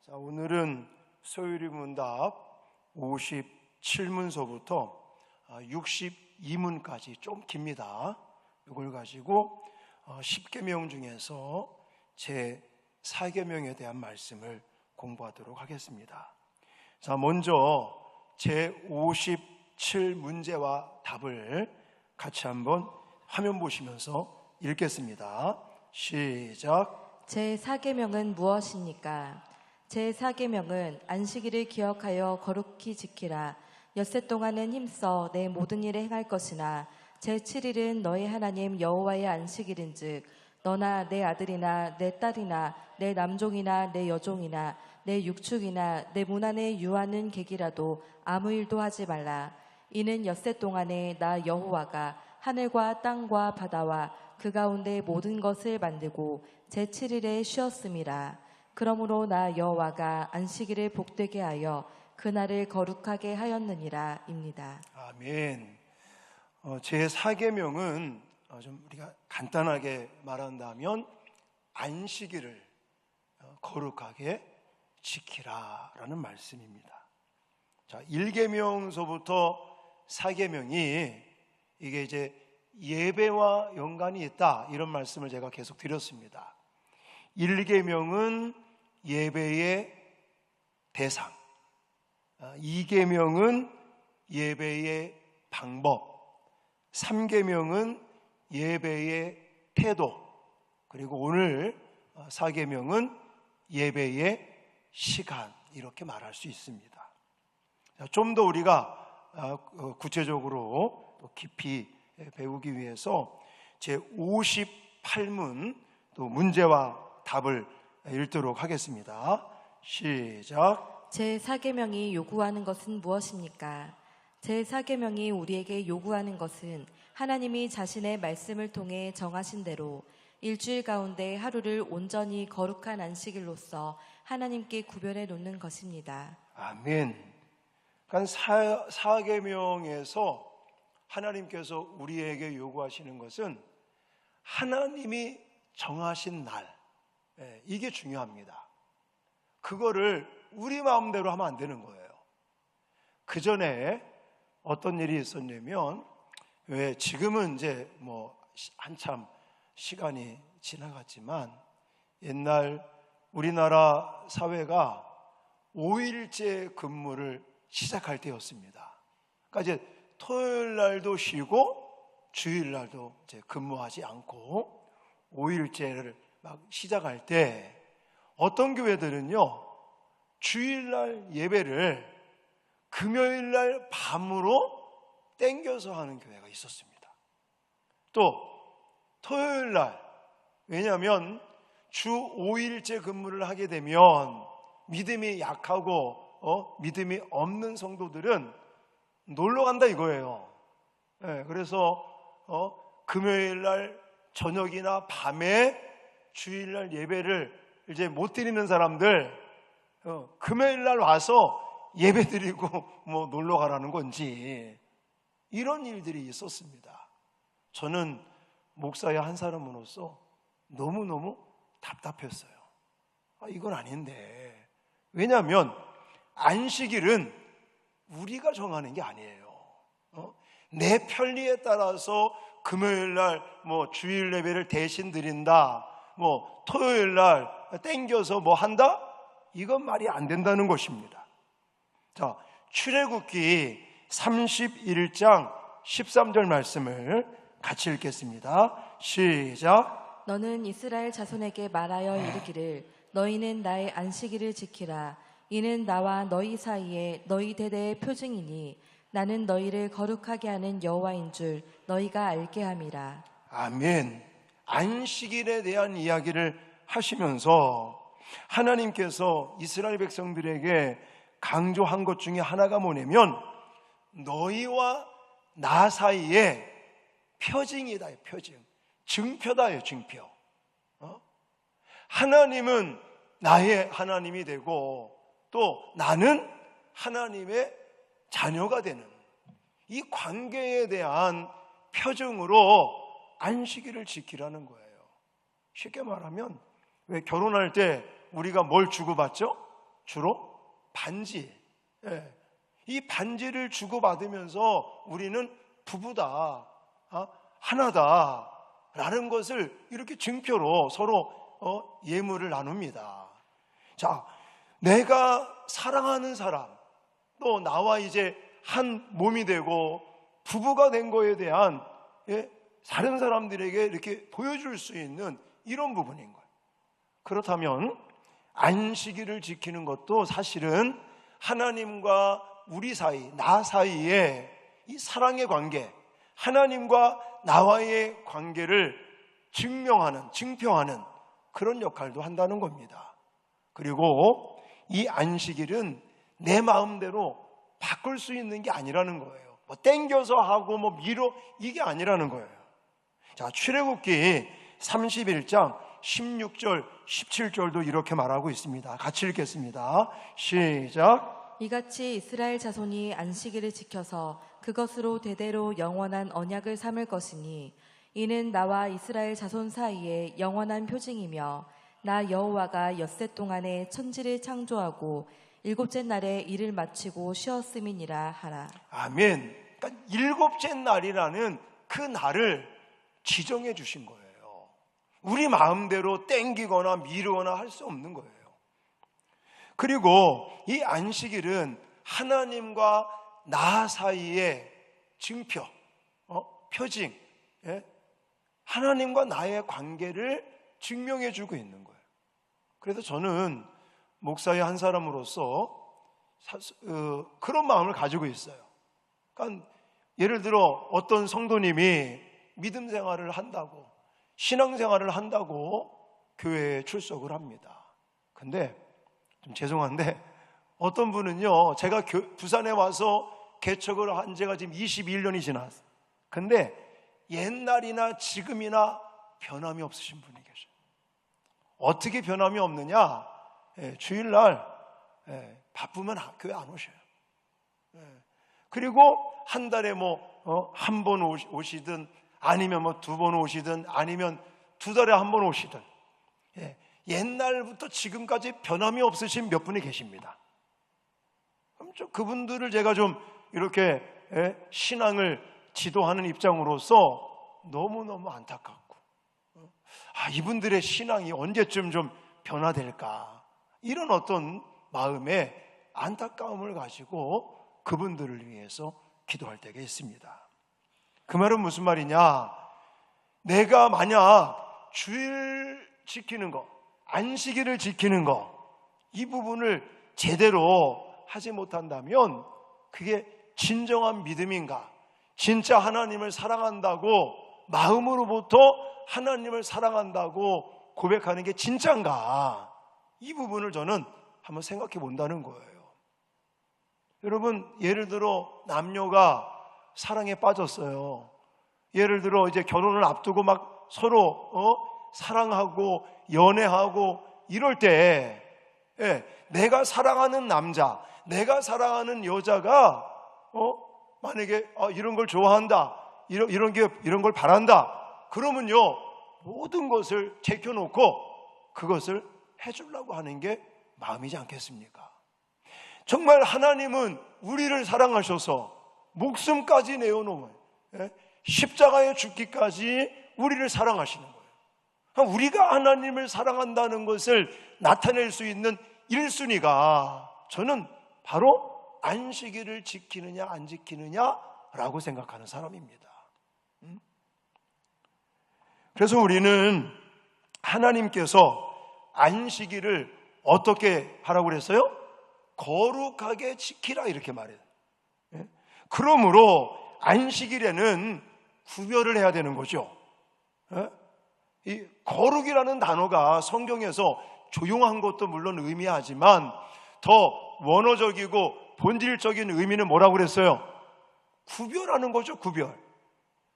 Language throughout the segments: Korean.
자, 오늘은 소율이문답 57문서부터 62문까지 좀 깁니다. 이걸 가지고 10계명 중에서 제 4계명에 대한 말씀을 공부하도록 하겠습니다. 자, 먼저 제 57문제와 답을 같이 한번 화면 보시면서 읽겠습니다. 시작. 제 4계명은 무엇입니까? 제 4계명은 안식일을 기억하여 거룩히 지키라. 엿새 동안은 힘써 내 모든 일을 행할 것이나 제 7일은 너희 하나님 여호와의 안식일인즉 너나 내 아들이나 내 딸이나 내 남종이나 내 여종이나 내 육축이나 내 문 안에 유하는 객이라도 아무 일도 하지 말라. 이는 엿새 동안에 나 여호와가 하늘과 땅과 바다와 그 가운데 모든 것을 만들고 제 7일에 쉬었음이라. 그러므로 나 여호와가 안식일을 복되게 하여 그날을 거룩하게 하였느니라 입니다. 아멘. 제 4계명은 좀 우리가 간단하게 말한다면 안식일을 거룩하게 지키라라는 말씀입니다. 자, 1계명서부터 4계명이 이게 이제 예배와 연관이 있다, 이런 말씀을 제가 계속 드렸습니다. 1계명은 예배의 대상, 2계명은 예배의 방법, 3계명은 예배의 태도, 그리고 오늘 4계명은 예배의 시간, 이렇게 말할 수 있습니다. 좀 더 우리가 구체적으로 또 깊이 배우기 위해서 제 58문 또 문제와 답을 읽도록 하겠습니다. 시작. 제 4계명이 요구하는 것은 무엇입니까? 제 4계명이 우리에게 요구하는 것은 하나님이 자신의 말씀을 통해 정하신 대로 일주일 가운데 하루를 온전히 거룩한 안식일로서 하나님께 구별해 놓는 것입니다. 아멘. 그러니까 4계명에서 하나님께서 우리에게 요구하시는 것은 하나님이 정하신 날, 이게 중요합니다. 그거를 우리 마음대로 하면 안 되는 거예요. 그 전에 어떤 일이 있었냐면, 왜 지금은 이제 뭐 한참 시간이 지나갔지만 옛날 우리나라 사회가 5일제 근무를 시작할 때였습니다. 그러니까 이제 토요일 날도 쉬고 주일 날도 이제 근무하지 않고 5일제를 막 시작할 때 어떤 교회들은요, 주일날 예배를 금요일날 밤으로 땡겨서 하는 교회가 있었습니다. 또 토요일날, 왜냐하면 주 5일제 근무를 하게 되면 믿음이 약하고 믿음이 없는 성도들은 놀러 간다 이거예요. 그래서 금요일날 저녁이나 밤에 주일날 예배를 이제 못 드리는 사람들 금요일날 와서 예배 드리고 뭐 놀러 가라는 건지, 이런 일들이 있었습니다. 저는 목사의 한 사람으로서 너무너무 답답했어요. 이건 아닌데. 왜냐하면 안식일은 우리가 정하는 게 아니에요. 내 편리에 따라서 금요일날 뭐 주일 예배를 대신 드린다, 뭐 토요일날 땡겨서 뭐 한다? 이건 말이 안 된다는 것입니다. 자, 출애굽기 31장 13절 말씀을 같이 읽겠습니다. 시작. 너는 이스라엘 자손에게 말하여 이르기를 너희는 나의 안식일을 지키라. 이는 나와 너희 사이에 너희 대대의 표징이니 나는 너희를 거룩하게 하는 여호와인 줄 너희가 알게 함이라. 아멘. 안식일에 대한 이야기를 하시면서 하나님께서 이스라엘 백성들에게 강조한 것 중에 하나가 뭐냐면 너희와 나 사이에 표징이다, 표징. 증표다요, 증표. 하나님은 나의 하나님이 되고 또 나는 하나님의 자녀가 되는 이 관계에 대한 표징으로 안식일을 지키라는 거예요. 쉽게 말하면 왜 결혼할 때 우리가 뭘 주고받죠? 주로 반지. 이 반지를 주고받으면서 우리는 부부다, 하나다 라는 것을 이렇게 증표로 서로 예물을 나눕니다. 자, 내가 사랑하는 사람, 또 나와 이제 한 몸이 되고 부부가 된 거에 대한 다른 사람들에게 이렇게 보여줄 수 있는 이런 부분인 거예요. 그렇다면 안식일을 지키는 것도 사실은 하나님과 우리 사이, 나 사이에 이 사랑의 관계, 하나님과 나와의 관계를 증표하는 그런 역할도 한다는 겁니다. 그리고 이 안식일은 내 마음대로 바꿀 수 있는 게 아니라는 거예요. 뭐 땡겨서 하고 뭐 미뤄, 이게 아니라는 거예요. 자, 출애굽기 31장 16절, 17절도 이렇게 말하고 있습니다. 같이 읽겠습니다. 시작. 이같이 이스라엘 자손이 안식일을 지켜서 그것으로 대대로 영원한 언약을 삼을 것이니 이는 나와 이스라엘 자손 사이에 영원한 표징이며 나 여호와가 엿새 동안에 천지를 창조하고 일곱째 날에 일을 마치고 쉬었음이니라 하라. 아멘. 그러니까 일곱째 날이라는 그 날을 지정해 주신 거예요. 우리 마음대로 땡기거나 미루거나 할 수 없는 거예요. 그리고 이 안식일은 하나님과 나 사이의 증표, 표징, 하나님과 나의 관계를 증명해 주고 있는 거예요. 그래서 저는 목사의 한 사람으로서 그런 마음을 가지고 있어요. 그러니까 예를 들어 어떤 성도님이 믿음 생활을 한다고, 신앙 생활을 한다고 교회에 출석을 합니다. 근데 좀 죄송한데 어떤 분은요, 제가 부산에 와서 개척을 한 지가 지금 21년이 지났어요. 근데 옛날이나 지금이나 변함이 없으신 분이 계셔요. 어떻게 변함이 없느냐? 주일날 바쁘면 교회 안 오셔요. 그리고 한 달에 한 번 오시든 아니면 2번 오시든 아니면 2달에 한 번 오시든 옛날부터 지금까지 변함이 없으신 몇 분이 계십니다. 그럼 그분들을 제가 좀 이렇게 신앙을 지도하는 입장으로서 너무너무 안타깝고, 이분들의 신앙이 언제쯤 좀 변화될까, 이런 어떤 마음에 안타까움을 가지고 그분들을 위해서 기도할 때가 있습니다. 그 말은 무슨 말이냐? 내가 만약 주일 지키는 거, 안식일을 지키는 거, 이 부분을 제대로 하지 못한다면 그게 진정한 믿음인가? 진짜 하나님을 사랑한다고, 마음으로부터 하나님을 사랑한다고 고백하는 게 진짜인가? 이 부분을 저는 한번 생각해 본다는 거예요. 여러분, 예를 들어 남녀가 사랑에 빠졌어요. 예를 들어 이제 결혼을 앞두고 막 서로 사랑하고 연애하고 이럴 때, 내가 사랑하는 남자, 내가 사랑하는 여자가 만약에 이런 걸 좋아한다, 이런 걸 바란다, 그러면요 모든 것을 제껴놓고 그것을 해주려고 하는 게 마음이지 않겠습니까? 정말 하나님은 우리를 사랑하셔서 목숨까지 내어놓은, 십자가에 죽기까지 우리를 사랑하시는 거예요. 우리가 하나님을 사랑한다는 것을 나타낼 수 있는 1순위가 저는 바로 안식일을 지키느냐 안 지키느냐라고 생각하는 사람입니다. 그래서 우리는 하나님께서 안식일을 어떻게 하라고 그랬어요? 거룩하게 지키라, 이렇게 말해요. 그러므로 안식일에는 구별을 해야 되는 거죠. 이 거룩이라는 단어가 성경에서 조용한 것도 물론 의미하지만 더 원어적이고 본질적인 의미는 뭐라고 그랬어요? 구별하는 거죠, 구별.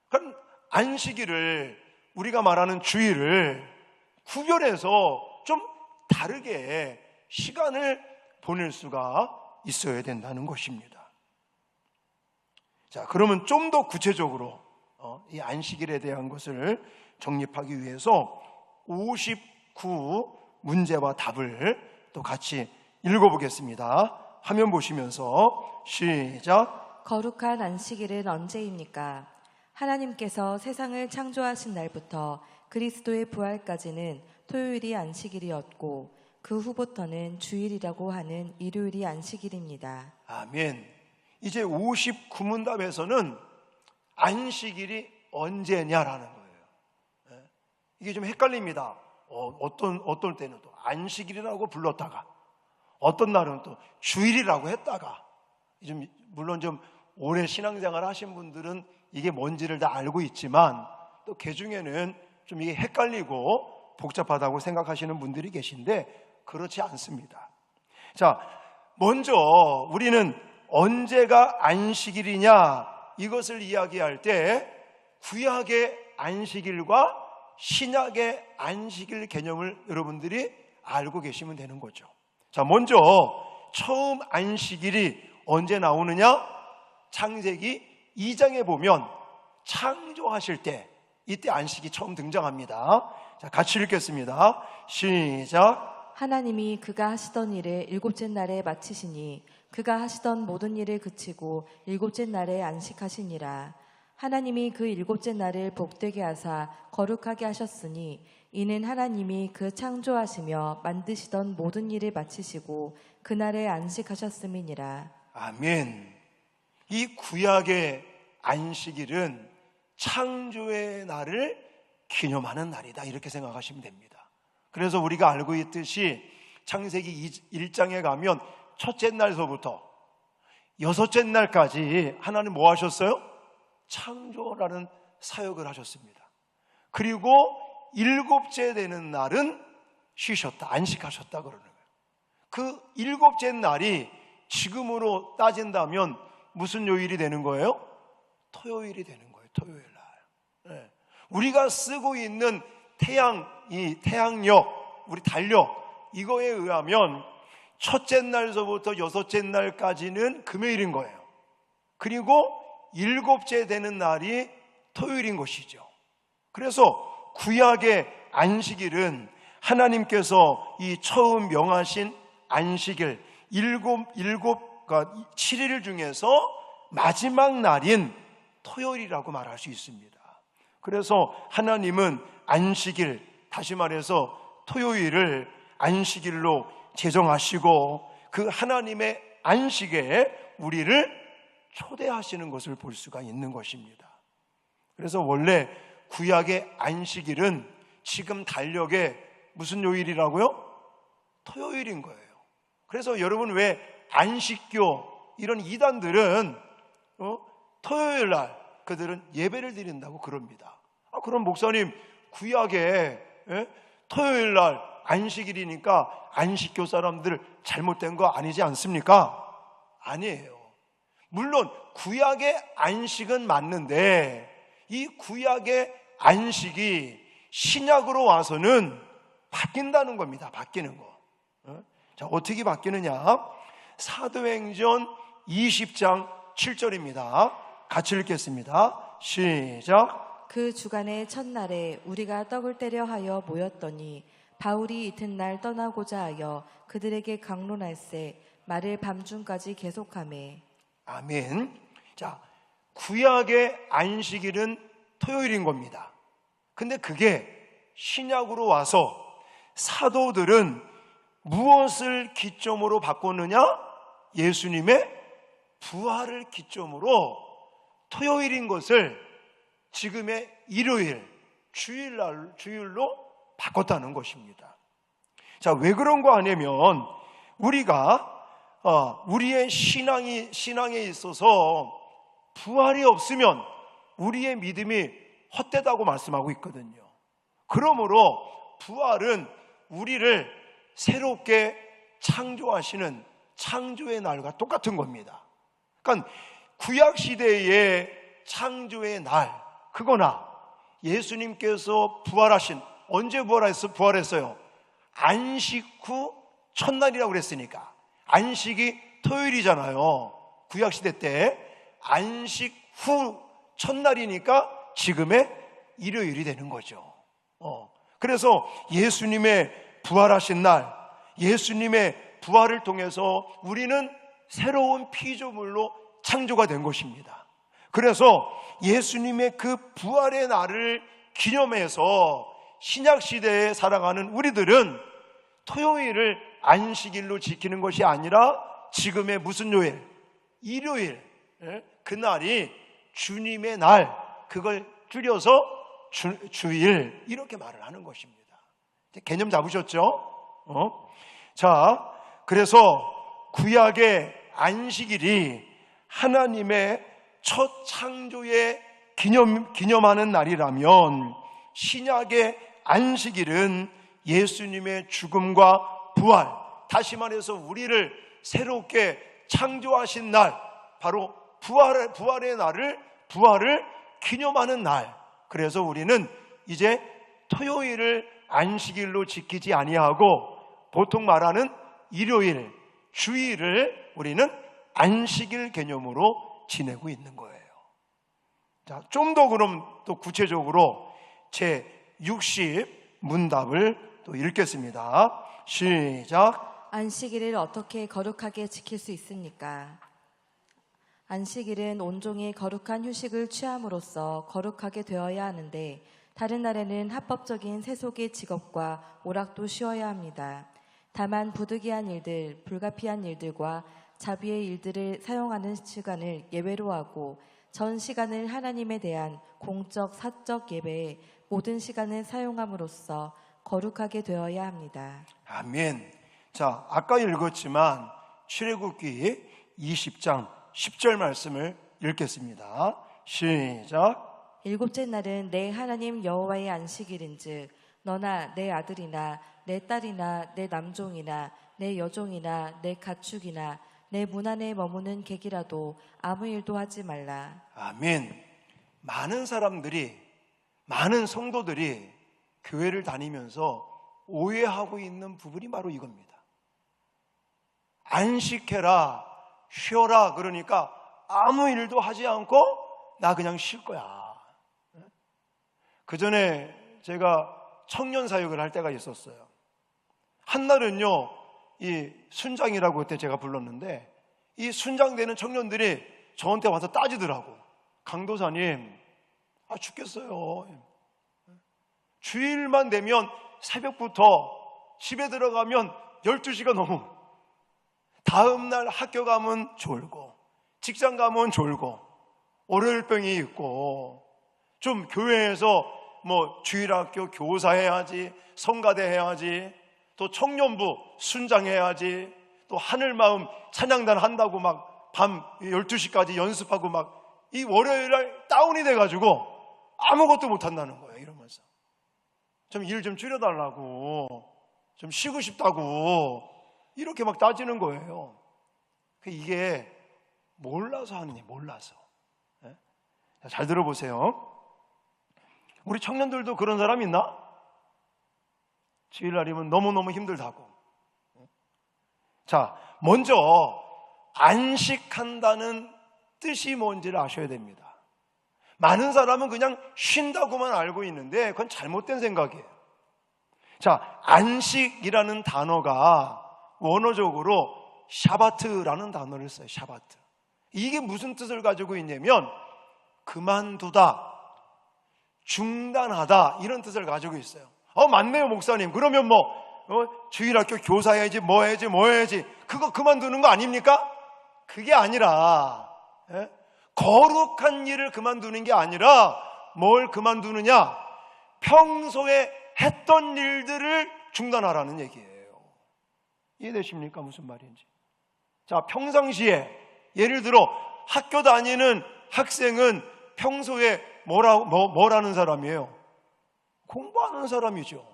그럼 안식일을, 우리가 말하는 주일을 구별해서 좀 다르게 시간을 보낼 수가 있어야 된다는 것입니다. 자, 그러면 좀 더 구체적으로 이 안식일에 대한 것을 정립하기 위해서 59 문제와 답을 또 같이 읽어보겠습니다. 화면 보시면서 시작. 거룩한 안식일은 언제입니까? 하나님께서 세상을 창조하신 날부터 그리스도의 부활까지는 토요일이 안식일이었고 그 후부터는 주일이라고 하는 일요일이 안식일입니다. 아멘. 이제 59문답에서는 안식일이 언제냐라는 거예요. 이게 좀 헷갈립니다. 어떤 때는 또 안식일이라고 불렀다가 어떤 날은 또 주일이라고 했다가 물론 좀 오래 신앙생활 하신 분들은 이게 뭔지를 다 알고 있지만 또 그 중에는 좀 이게 헷갈리고 복잡하다고 생각하시는 분들이 계신데 그렇지 않습니다. 자, 먼저 우리는 언제가 안식일이냐 이것을 이야기할 때 구약의 안식일과 신약의 안식일 개념을 여러분들이 알고 계시면 되는 거죠. 자, 먼저 처음 안식일이 언제 나오느냐? 창세기 2장에 보면 창조하실 때 이때 안식이 처음 등장합니다. 자, 같이 읽겠습니다. 시작. 하나님이 그가 하시던 일을 일곱째 날에 마치시니 그가 하시던 모든 일을 그치고 일곱째 날에 안식하시니라. 하나님이 그 일곱째 날을 복되게 하사 거룩하게 하셨으니 이는 하나님이 그 창조하시며 만드시던 모든 일을 마치시고 그날에 안식하셨음이니라. 아멘. 이 구약의 안식일은 창조의 날을 기념하는 날이다 이렇게 생각하시면 됩니다. 그래서 우리가 알고 있듯이 창세기 1장에 가면 첫째 날서부터 여섯째 날까지 하나님 뭐 하셨어요? 창조라는 사역을 하셨습니다. 그리고 일곱째 되는 날은 쉬셨다, 안식하셨다 그러는 거예요. 그 일곱째 날이 지금으로 따진다면 무슨 요일이 되는 거예요? 토요일이 되는 거예요. 토요일 날. 네. 우리가 쓰고 있는 이 태양력, 우리 달력 이거에 의하면 첫째 날서부터 여섯째 날까지는 금요일인 거예요. 그리고 일곱째 되는 날이 토요일인 것이죠. 그래서 구약의 안식일은 하나님께서 이 처음 명하신 안식일 7일 중에서 마지막 날인 토요일이라고 말할 수 있습니다. 그래서 하나님은 안식일, 다시 말해서 토요일을 안식일로 제정하시고 그 하나님의 안식에 우리를 초대하시는 것을 볼 수가 있는 것입니다. 그래서 원래 구약의 안식일은 지금 달력에 무슨 요일이라고요? 토요일인 거예요. 그래서 여러분 왜 안식교 이런 이단들은 토요일 날 그들은 예배를 드린다고 그럽니다. 그럼 목사님 구약에 토요일 날 안식일이니까 안식교 사람들 잘못된 거 아니지 않습니까? 아니에요. 물론 구약의 안식은 맞는데 이 구약의 안식이 신약으로 와서는 바뀐다는 겁니다. 바뀌는 거. 자, 어떻게 바뀌느냐? 사도행전 20장 7절입니다. 같이 읽겠습니다. 시작. 그 주간의 첫날에 우리가 떡을 떼려 하여 모였더니 바울이 이튿날 떠나고자 하여 그들에게 강론할세 말을 밤중까지 계속하매. 아멘. 자, 구약의 안식일은 토요일인 겁니다. 근데 그게 신약으로 와서 사도들은 무엇을 기점으로 바꿨느냐? 예수님의 부활을 기점으로 토요일인 것을 지금의 일요일, 주일로 바꿨다는 것입니다. 자, 왜 그런 거 아니면 우리가 우리의 신앙에 있어서 부활이 없으면 우리의 믿음이 헛되다고 말씀하고 있거든요. 그러므로 부활은 우리를 새롭게 창조하시는 창조의 날과 똑같은 겁니다. 그러니까 구약 시대의 창조의 날, 그거나 예수님께서 부활하신, 언제 부활했어요? 안식 후 첫날이라고 그랬으니까. 안식이 토요일이잖아요. 구약 시대 때 안식 후 첫날이니까 지금의 일요일이 되는 거죠. 그래서 예수님의 부활하신 날, 예수님의 부활을 통해서 우리는 새로운 피조물로 창조가 된 것입니다. 그래서 예수님의 그 부활의 날을 기념해서 신약시대에 살아가는 우리들은 토요일을 안식일로 지키는 것이 아니라 지금의 무슨 요일? 일요일. 그날이 주님의 날, 그걸 줄여서 주일 이렇게 말을 하는 것입니다. 개념 잡으셨죠? 자, 그래서 구약의 안식일이 하나님의 첫 창조의 기념하는 날이라면 신약의 안식일은 예수님의 죽음과 부활, 다시 말해서 우리를 새롭게 창조하신 날, 바로 부활의 날을, 부활을 기념하는 날. 그래서 우리는 이제 토요일을 안식일로 지키지 아니하고 보통 말하는 일요일, 주일을 우리는 안식일 개념으로 지내고 있는 거예요. 자, 좀 더 그럼 또 구체적으로 제 60 문답을 또 읽겠습니다. 시작. 안식일을 어떻게 거룩하게 지킬 수 있습니까? 안식일은 온종일 거룩한 휴식을 취함으로써 거룩하게 되어야 하는데 다른 날에는 합법적인 세속의 직업과 오락도 쉬어야 합니다. 다만 부득이한 일들, 불가피한 일들과 자비의 일들을 사용하는 시간을 예외로 하고 전 시간을 하나님에 대한 공적, 사적 예배에 모든 시간을 사용함으로써 거룩하게 되어야 합니다. 아멘. 자, 아까 읽었지만 출애굽기 20장 10절 말씀을 읽겠습니다. 시작. 일곱째 날은 내 하나님 여호와의 안식일인즉 너나 내 아들이나 내 딸이나 내 남종이나 내 여종이나 내 가축이나 내 문 안에 머무는 객이라도 아무 일도 하지 말라. 아멘. 많은 사람들이, 많은 성도들이 교회를 다니면서 오해하고 있는 부분이 바로 이겁니다. 안식해라, 쉬어라 그러니까 아무 일도 하지 않고 나 그냥 쉴 거야. 그 전에 제가 청년 사역을 할 때가 있었어요. 한날은요, 이 순장이라고 그때 제가 불렀는데 이 순장되는 청년들이 저한테 와서 따지더라고. 강도사님, 죽겠어요. 주일만 되면 새벽부터 집에 들어가면 12시가 넘어. 다음날 학교 가면 졸고 직장 가면 졸고 월요일병이 있고 좀 교회에서 뭐 주일학교 교사해야지, 성가대 해야지, 또 청년부 순장해야지, 또 하늘마음 찬양단 한다고 막 밤 12시까지 연습하고 막 이 월요일날 다운이 돼가지고 아무것도 못한다는 거예요. 이러면서 좀 일 좀 줄여달라고, 좀 쉬고 싶다고 이렇게 막 따지는 거예요. 이게 몰라서 하느니 몰라서. 잘 들어보세요. 우리 청년들도 그런 사람 있나? 주일날이면 너무너무 힘들다고. 자, 먼저 안식한다는 뜻이 뭔지를 아셔야 됩니다. 많은 사람은 그냥 쉰다고만 알고 있는데 그건 잘못된 생각이에요. 자, 안식이라는 단어가 원어적으로 샤바트라는 단어를 써요. 샤바트. 이게 무슨 뜻을 가지고 있냐면 그만두다, 중단하다 이런 뜻을 가지고 있어요. 맞네요 목사님. 그러면 주일학교 교사해야지 뭐 해야지 그거 그만두는 거 아닙니까? 그게 아니라 거룩한 일을 그만두는 게 아니라 뭘 그만두느냐? 평소에 했던 일들을 중단하라는 얘기예요. 이해되십니까? 무슨 말인지. 자, 평상시에 예를 들어 학교 다니는 학생은 평소에 뭐라는 사람이에요? 공부하는 사람이죠.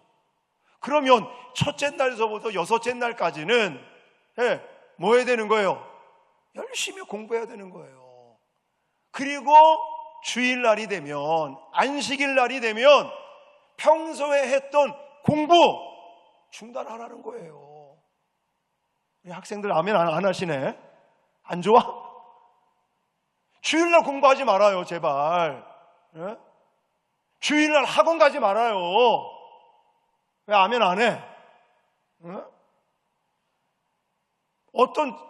그러면 첫째 날서부터 여섯째 날까지는 뭐 해야 되는 거예요? 열심히 공부해야 되는 거예요. 그리고 주일날이 되면, 안식일 날이 되면 평소에 했던 공부 중단하라는 거예요. 우리 학생들 아멘 안 하시네? 안 좋아? 주일날 공부하지 말아요, 제발. 주일날 학원 가지 말아요. 왜 아멘 안 해?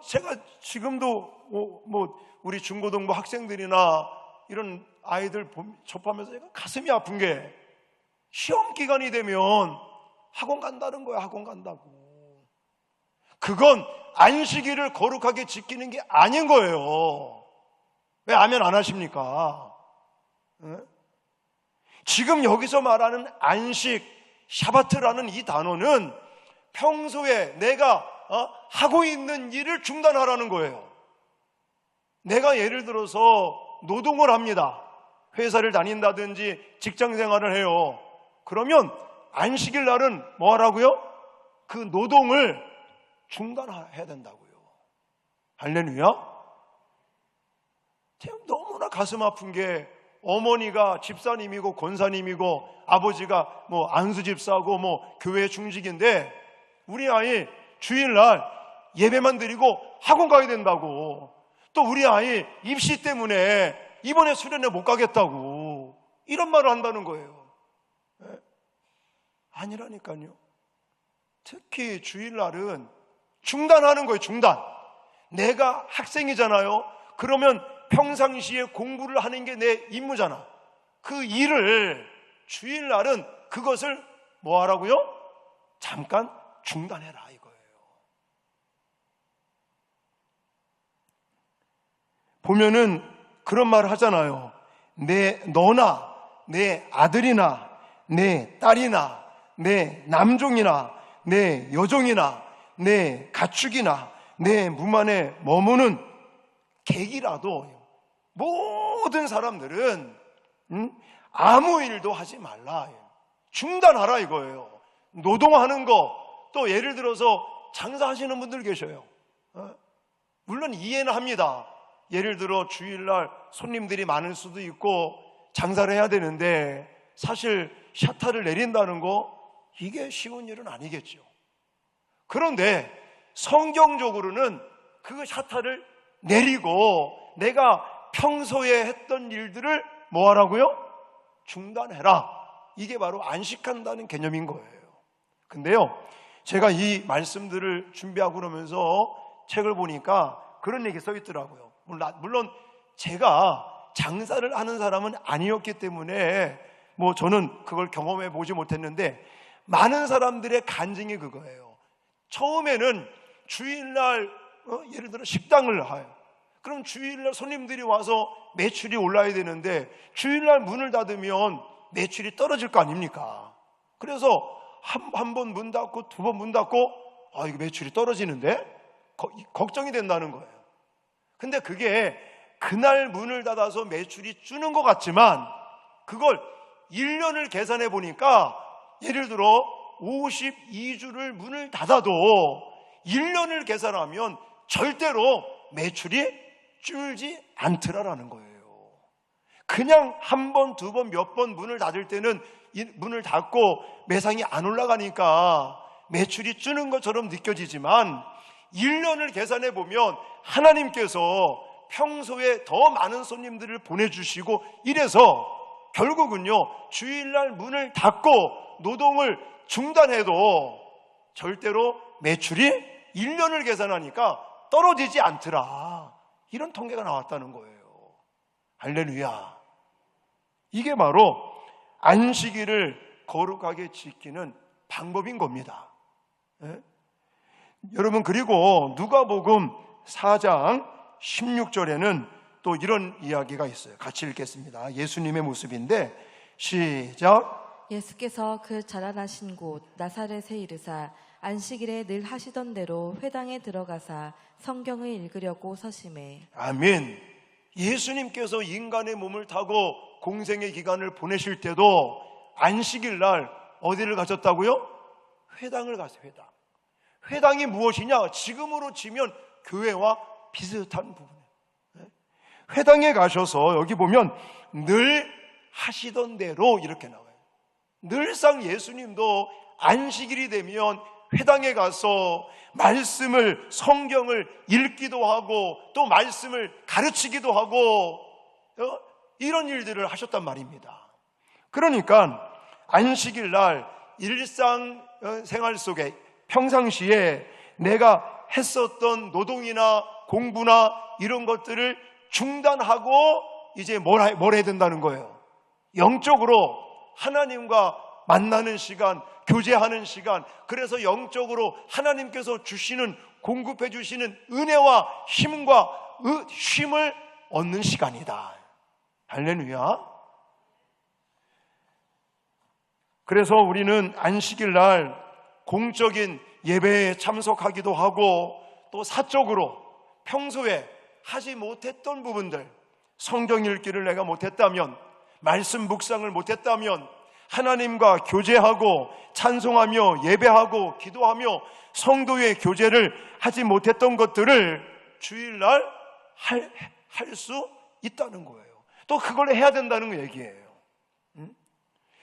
제가 지금도 우리 중고등부 학생들이나 이런 아이들 접하면서 제가 가슴이 아픈 게 시험 기간이 되면 학원 간다는 거야. 학원 간다고. 그건 안식일을 거룩하게 지키는 게 아닌 거예요. 왜 아멘 안 하십니까? 지금 여기서 말하는 안식, 샤바트라는 이 단어는 평소에 내가 하고 있는 일을 중단하라는 거예요. 내가 예를 들어서 노동을 합니다. 회사를 다닌다든지 직장 생활을 해요. 그러면 안식일 날은 뭐 하라고요? 그 노동을 중단해야 된다고요. 할렐루야. 제가 너무나 가슴 아픈 게 어머니가 집사님이고 권사님이고 아버지가 안수 집사고 교회 중직인데 우리 아이 주일날 예배만 드리고 학원 가야 된다고, 또 우리 아이 입시 때문에 이번에 수련회 못 가겠다고 이런 말을 한다는 거예요. 아니라니까요. 특히 주일날은 중단하는 거예요. 중단. 내가 학생이잖아요. 그러면 평상시에 공부를 하는 게 내 임무잖아. 그 일을 주일날은 그것을 뭐 하라고요? 잠깐 중단해라 이거예요. 보면은 그런 말을 하잖아요. 너나 내 아들이나 내 딸이나 내 남종이나 내 여종이나 내 가축이나 내 무만에 머무는 객이라도 모든 사람들은 아무 일도 하지 말라. 중단하라 이거예요. 노동하는 거, 또 예를 들어서 장사하시는 분들 계셔요. 물론 이해는 합니다. 예를 들어 주일날 손님들이 많을 수도 있고 장사를 해야 되는데 사실 샤타를 내린다는 거 이게 쉬운 일은 아니겠죠. 그런데 성경적으로는 그 샤타를 내리고 내가 평소에 했던 일들을 뭐 하라고요? 중단해라. 이게 바로 안식한다는 개념인 거예요. 근데요, 제가 이 말씀들을 준비하고 그러면서 책을 보니까 그런 얘기 써 있더라고요. 물론 제가 장사를 하는 사람은 아니었기 때문에 저는 그걸 경험해 보지 못했는데 많은 사람들의 간증이 그거예요. 처음에는 주일날 예를 들어 식당을 해요. 그럼 주일날 손님들이 와서 매출이 올라야 되는데 주일날 문을 닫으면 매출이 떨어질 거 아닙니까? 그래서 한 번 문 닫고 두 번 문 닫고 이거 매출이 떨어지는데 걱정이 된다는 거예요. 근데 그게 그날 문을 닫아서 매출이 주는 것 같지만 그걸 1년을 계산해 보니까 예를 들어 52주를 문을 닫아도 1년을 계산하면 절대로 매출이 줄지 않더라라는 거예요. 그냥 한 번, 두 번, 몇 번 문을 닫을 때는 문을 닫고 매상이 안 올라가니까 매출이 주는 것처럼 느껴지지만 1년을 계산해 보면 하나님께서 평소에 더 많은 손님들을 보내주시고 이래서 결국은요, 주일날 문을 닫고 노동을 중단해도 절대로 매출이 1년을 계산하니까 떨어지지 않더라. 이런 통계가 나왔다는 거예요. 할렐루야. 이게 바로 안식일을 거룩하게 지키는 방법인 겁니다. 여러분, 그리고 누가복음 4장 16절에는 또 이런 이야기가 있어요. 같이 읽겠습니다. 예수님의 모습인데 시작. 예수께서 그 자라나신 곳 나사렛에 이르사 안식일에 늘 하시던 대로 회당에 들어가사 성경을 읽으려고 서심해. 아멘. 예수님께서 인간의 몸을 타고 공생의 기간을 보내실 때도 안식일 날 어디를 가셨다고요? 회당을 갔어요. 회당. 회당이 무엇이냐? 지금으로 치면 교회와 비슷한 부분이에요. 회당에 가셔서 여기 보면 늘 하시던 대로 이렇게 나와요. 늘상 예수님도 안식일이 되면 회당에 가서 말씀을, 성경을 읽기도 하고 또 말씀을 가르치기도 하고 이런 일들을 하셨단 말입니다. 그러니까 안식일 날 일상 생활 속에 평상시에 내가 했었던 노동이나 공부나 이런 것들을 중단하고 이제 뭘 해야 된다는 거예요? 영적으로 하나님과 만나는 시간, 교제하는 시간, 그래서 영적으로 하나님께서 주시는, 공급해 주시는 은혜와 쉼을 얻는 시간이다. 할렐루야. 그래서 우리는 안식일 날 공적인 예배에 참석하기도 하고, 또 사적으로 평소에 하지 못했던 부분들, 성경 읽기를 내가 못했다면, 말씀 묵상을 못했다면, 하나님과 교제하고 찬송하며 예배하고 기도하며 성도의 교제를 하지 못했던 것들을 주일날 할 수 있다는 거예요. 또 그걸 해야 된다는 얘기예요.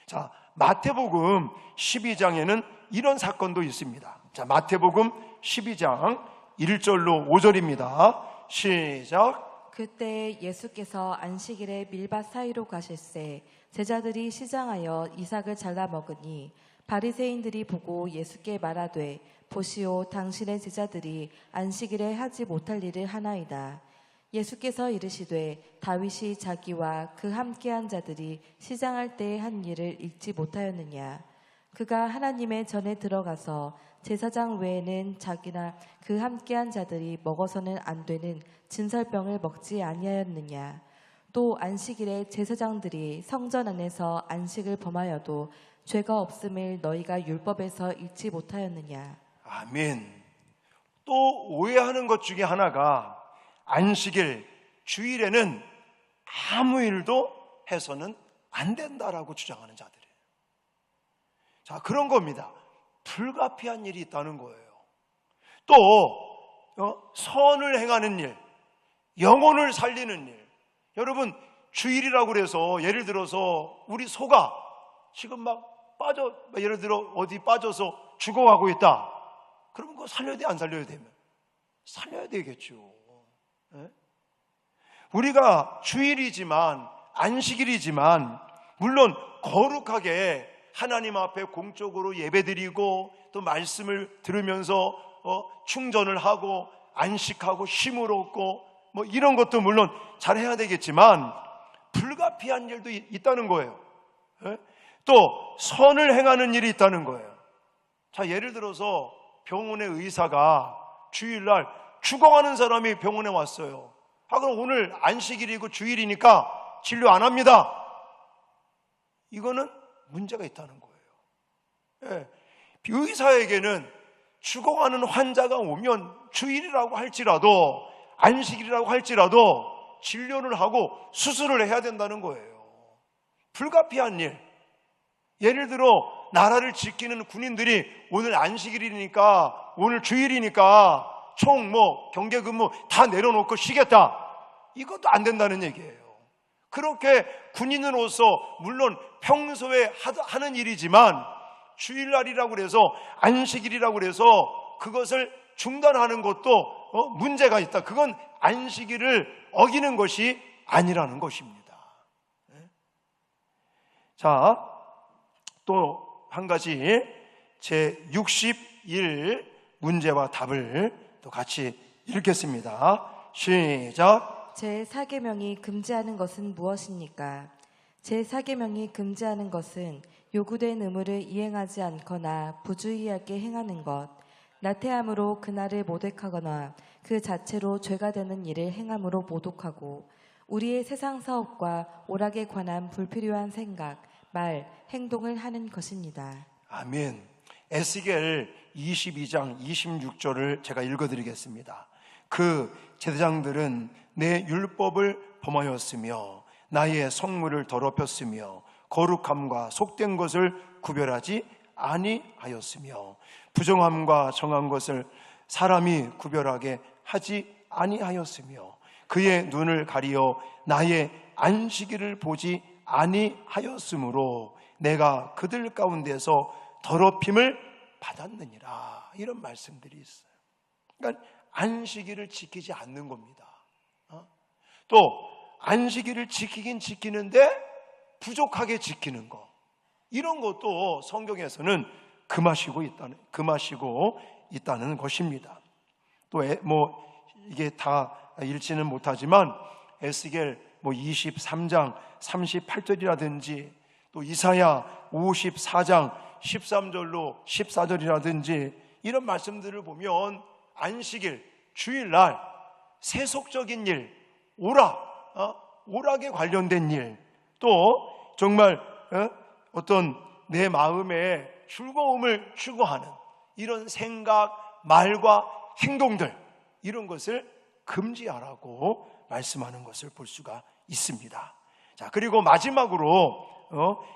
자, 마태복음 12장에는 이런 사건도 있습니다. 자, 마태복음 12장 1절로 5절입니다. 시작. 그때 예수께서 안식일에 밀밭 사이로 가실새 제자들이 시장하여 이삭을 잘라 먹으니 바리새인들이 보고 예수께 말하되 보시오, 당신의 제자들이 안식일에 하지 못할 일을 하나이다. 예수께서 이르시되 다윗이 자기와 그 함께한 자들이 시장할 때에 한 일을 읽지 못하였느냐. 그가 하나님의 전에 들어가서 제사장 외에는 자기나 그 함께한 자들이 먹어서는 안 되는 진설병을 먹지 아니하였느냐. 또 안식일에 제사장들이 성전 안에서 안식을 범하여도 죄가 없음을 너희가 율법에서 읽지 못하였느냐. 아멘. 또 오해하는 것 중에 하나가 안식일, 주일에는 아무 일도 해서는 안 된다라고 주장하는 자들이에요. 자, 그런 겁니다. 불가피한 일이 있다는 거예요. 또 선을 행하는 일, 영혼을 살리는 일. 여러분, 주일이라고 그래서 예를 들어서 우리 소가 지금 예를 들어 어디 빠져서 죽어가고 있다. 그러면 그거 살려야 돼, 안 살려야 되면? 살려야 되겠죠. 네? 우리가 주일이지만, 안식일이지만 물론 거룩하게 하나님 앞에 공적으로 예배드리고 또 말씀을 들으면서 충전을 하고 안식하고 쉼을 얻고 이런 것도 물론 잘해야 되겠지만 불가피한 일도 있다는 거예요. 네? 또 선을 행하는 일이 있다는 거예요. 자, 예를 들어서 병원의 의사가 주일날 죽어가는 사람이 병원에 왔어요. 그럼 오늘 안식일이고 주일이니까 진료 안 합니다. 이거는 문제가 있다는 거예요. 예. 의사에게는 죽어가는 환자가 오면 주일이라고 할지라도 안식일이라고 할지라도 진료를 하고 수술을 해야 된다는 거예요. 불가피한 일. 예를 들어 나라를 지키는 군인들이 오늘 안식일이니까, 오늘 주일이니까 총 경계 근무 다 내려놓고 쉬겠다. 이것도 안 된다는 얘기예요. 그렇게 군인으로서 물론 평소에 하는 일이지만 주일날이라고 그래서 안식일이라고 그래서 그것을 중단하는 것도 문제가 있다. 그건 안식일을 어기는 것이 아니라는 것입니다. 자, 또 한 가지 제61 문제와 답을 또 같이 읽겠습니다. 시작. 제4계명이 금지하는 것은 무엇입니까? 제4계명이 금지하는 것은 요구된 의무를 이행하지 않거나 부주의하게 행하는 것, 나태함으로 그날을 모독하거나 그 자체로 죄가 되는 일을 행함으로 모독하고, 우리의 세상 사업과 오락에 관한 불필요한 생각, 말, 행동을 하는 것입니다. 아멘. 에스겔 22장 26절을 제가 읽어드리겠습니다. 그 제사장들은 내 율법을 범하였으며 나의 성물을 더럽혔으며 거룩함과 속된 것을 구별하지 아니하였으며 부정함과 정한 것을 사람이 구별하게 하지 아니하였으며 그의 눈을 가리어 나의 안식일을 보지 아니하였으므로 내가 그들 가운데서 더럽힘을 받았느니라. 이런 말씀들이 있어요. 그러니까 안식일을 지키지 않는 겁니다. 또 안식일을 지키긴 지키는데 부족하게 지키는 것, 이런 것도 성경에서는 금하시고 있다는 것입니다. 또 이게 다 읽지는 못하지만 에스겔 23장 38절이라든지 또 이사야 54장 13절로 14절이라든지 이런 말씀들을 보면 안식일, 주일날 세속적인 일, 오락에 관련된 일, 또 정말 어떤 내 마음에 즐거움을 추구하는 이런 생각, 말과 행동들, 이런 것을 금지하라고 말씀하는 것을 볼 수가 있습니다. 자, 그리고 마지막으로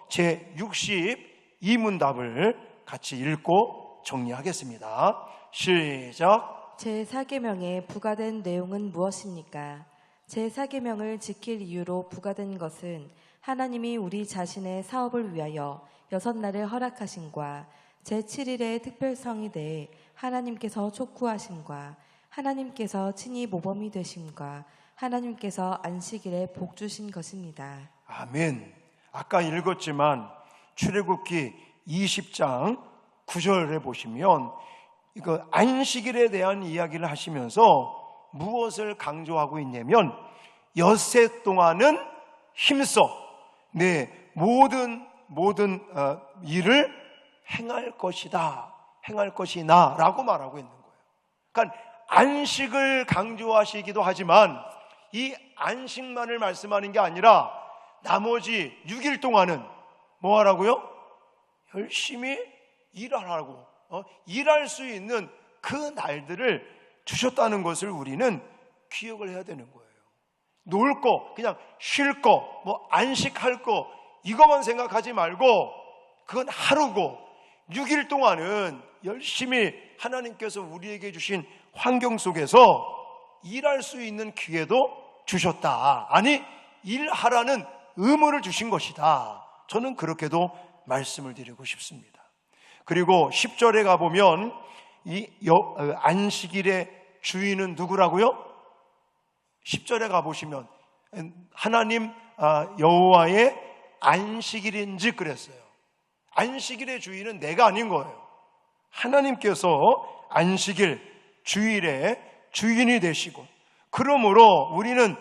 제 62문답을 같이 읽고 정리하겠습니다. 시작. 제4계명에 부과된 내용은 무엇입니까? 제4계명을 지킬 이유로 부과된 것은 하나님이 우리 자신의 사업을 위하여 6날을 허락하심과 제7일의 특별성에 대해 하나님께서 촉구하심과 하나님께서 친히 모범이 되심과 하나님께서 안식일에 복 주신 것입니다. 아멘. 아까 읽었지만 출애굽기 20장 9절에 보시면 이거 안식일에 대한 이야기를 하시면서 무엇을 강조하고 있냐면 엿새 동안은 힘써 내 모든 일을 행할 것이나 라고 말하고 있는 거예요. 그러니까 안식을 강조하시기도 하지만 이 안식만을 말씀하는 게 아니라 나머지 6일 동안은 뭐 하라고요? 열심히 일하라고, 일할 수 있는 그 날들을 주셨다는 것을 우리는 기억을 해야 되는 거예요. 놀 거, 그냥 쉴 거, 안식할 거 이것만 생각하지 말고 그건 하루고 6일 동안은 열심히 하나님께서 우리에게 주신 환경 속에서 일할 수 있는 기회도 주셨다. 아니, 일하라는 의무를 주신 것이다. 저는 그렇게도 말씀을 드리고 싶습니다. 그리고 10절에 가보면 이 안식일의 주인은 누구라고요? 10절에 가보시면 하나님 여호와의 안식일인즉 그랬어요. 안식일의 주인은 내가 아닌 거예요. 하나님께서 안식일, 주일의 주인이 되시고, 그러므로 우리는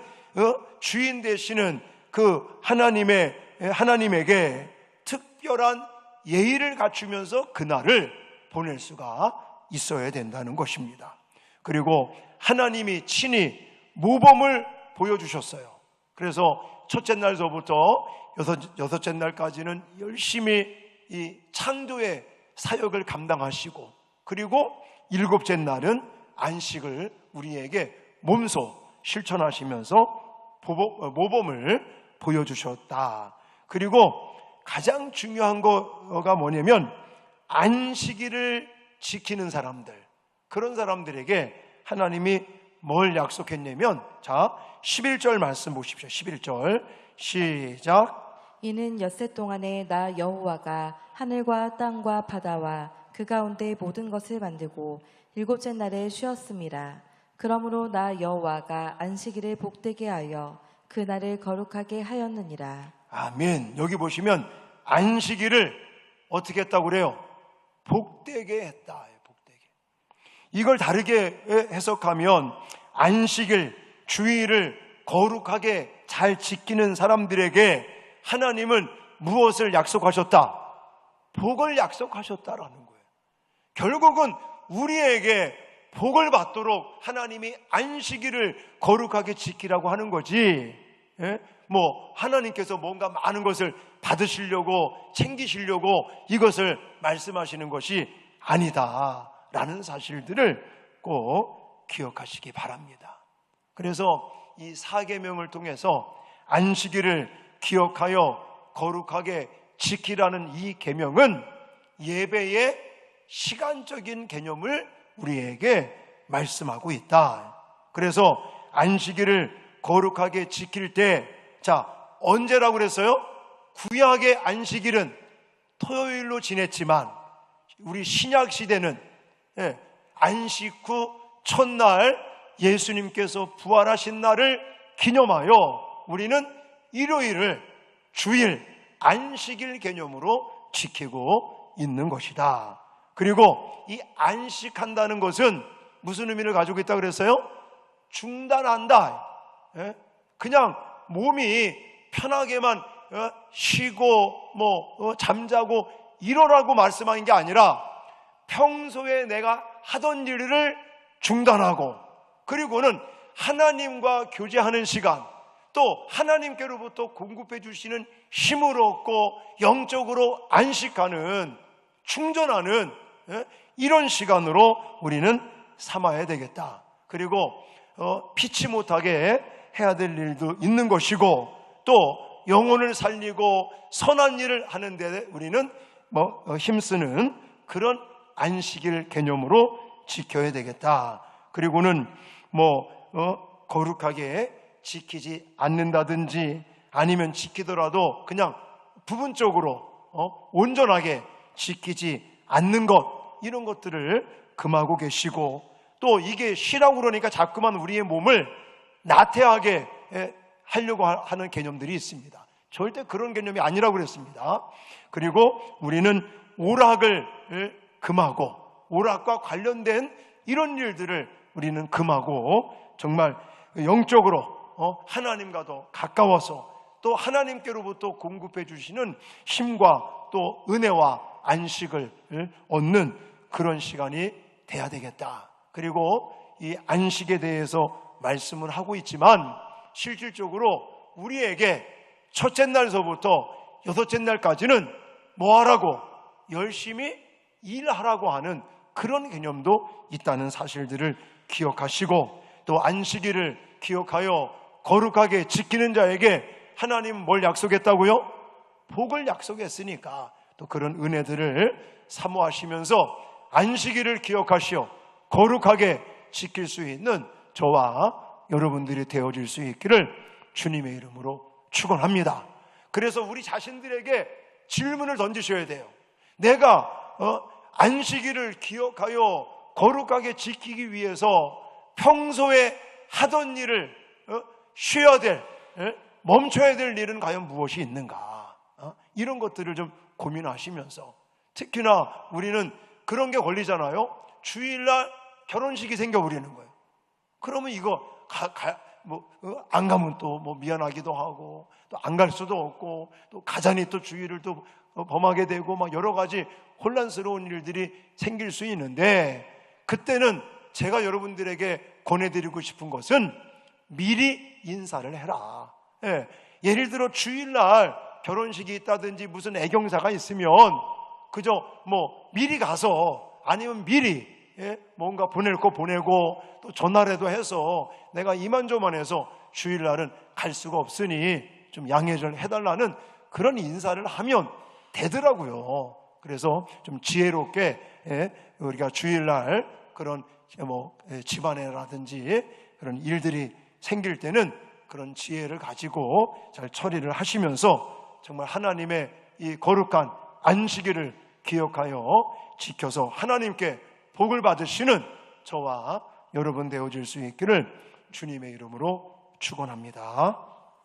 주인 되시는 그 하나님에게 특별한 예의를 갖추면서 그날을 보낼 수가 있어야 된다는 것입니다. 그리고 하나님이 친히 모범을 보여주셨어요. 그래서 첫째 날서부터 여섯째 날까지는 열심히 이 창조의 사역을 감당하시고, 그리고 일곱째 날은 안식을 우리에게 몸소 실천하시면서 모범을 보여주셨다. 그리고 가장 중요한 거가 뭐냐면 안식일을 지키는 사람들, 그런 사람들에게 하나님이 뭘 약속했냐면, 자 11절 말씀 보십시오. 11절 시작. 이는 엿새 동안에 나 여호와가 하늘과 땅과 바다와 그 가운데 모든 것을 만들고 일곱째 날에 쉬었습니다. 그러므로 나 여호와가 안식일을 복되게 하여 그 날을 거룩하게 하였느니라. 아멘. 여기 보시면 안식일을 어떻게 했다고 그래요? 복되게 했다. 복되게. 이걸 다르게 해석하면 안식일, 주일을 거룩하게 잘 지키는 사람들에게 하나님은 무엇을 약속하셨다? 복을 약속하셨다라는 거예요. 결국은 우리에게 복을 받도록 하나님이 안식일을 거룩하게 지키라고 하는 거지, 하나님께서 뭔가 많은 것을 받으시려고 챙기시려고 이것을 말씀하시는 것이 아니다라는 사실들을 꼭 기억하시기 바랍니다. 그래서 이 4계명을 통해서 안식일을 기억하여 거룩하게 지키라는 이 계명은 예배의 시간적인 개념을 우리에게 말씀하고 있다. 그래서 안식일을 거룩하게 지킬 때, 언제라고 그랬어요? 구약의 안식일은 토요일로 지냈지만 우리 신약 시대는 안식 후 첫날 예수님께서 부활하신 날을 기념하여 우리는 일요일을 주일, 안식일 개념으로 지키고 있는 것이다. 그리고 이 안식한다는 것은 무슨 의미를 가지고 있다 그랬어요? 중단한다. 예? 그냥 몸이 편하게만 쉬고 잠자고 이러라고 말씀한 게 아니라 평소에 내가 하던 일을 중단하고, 그리고는 하나님과 교제하는 시간, 또 하나님께로부터 공급해 주시는 힘을 얻고 영적으로 안식하는, 충전하는 이런 시간으로 우리는 삼아야 되겠다. 그리고 피치 못하게 해야 될 일도 있는 것이고, 또 영혼을 살리고 선한 일을 하는 데 우리는 힘쓰는 그런 안식일 개념으로 지켜야 되겠다. 그리고는 거룩하게 지키지 않는다든지, 아니면 지키더라도 그냥 부분적으로 온전하게 지키지 않는 것, 이런 것들을 금하고 계시고, 또 이게 쉬라고 그러니까 자꾸만 우리의 몸을 나태하게 하려고 하는 개념들이 있습니다. 절대 그런 개념이 아니라고 그랬습니다. 그리고 우리는 오락을 금하고, 오락과 관련된 이런 일들을 우리는 금하고, 정말 영적으로 하나님과도 가까워서 또 하나님께로부터 공급해 주시는 힘과 또 은혜와 안식을 얻는 그런 시간이 돼야 되겠다. 그리고 이 안식에 대해서 말씀을 하고 있지만, 실질적으로 우리에게 첫째 날서부터 여섯째 날까지는 뭐 하라고? 열심히 일하라고 하는 그런 개념도 있다는 사실들을 기억하시고, 또 안식일을 기억하여 거룩하게 지키는 자에게 하나님 뭘 약속했다고요? 복을 약속했으니까 또 그런 은혜들을 사모하시면서 안식일을 기억하시어 거룩하게 지킬 수 있는 저와 여러분들이 되어질 수 있기를 주님의 이름으로 축원합니다. 그래서 우리 자신들에게 질문을 던지셔야 돼요. 내가 안식일을 기억하여 거룩하게 지키기 위해서 평소에 하던 일을 쉬어야 될, 멈춰야 될 일은 과연 무엇이 있는가? 이런 것들을 좀 고민하시면서, 특히나 우리는 그런 게 걸리잖아요. 주일날 결혼식이 생겨버리는 거예요. 그러면 이거 안 가면 또 미안하기도 하고, 또 안 갈 수도 없고, 또 가자니 또 주일을 또 범하게 되고, 막 여러 가지 혼란스러운 일들이 생길 수 있는데, 그때는 제가 여러분들에게 권해드리고 싶은 것은 미리 인사를 해라. 예를 들어 주일날 결혼식이 있다든지 무슨 애경사가 있으면 그저 미리 가서, 아니면 미리 뭔가 보낼 거 보내고, 또 전화라도 해서 내가 이만저만해서 주일날은 갈 수가 없으니 좀 양해 좀 해달라는 그런 인사를 하면 되더라고요. 그래서 좀 지혜롭게 우리가 주일날 그런 집안에라든지 그런 일들이 생길 때는 그런 지혜를 가지고 잘 처리를 하시면서 정말 하나님의 이 거룩한 안식일을 기억하여 지켜서 하나님께 복을 받으시는 저와 여러분 되어질 수 있기를 주님의 이름으로 축원합니다.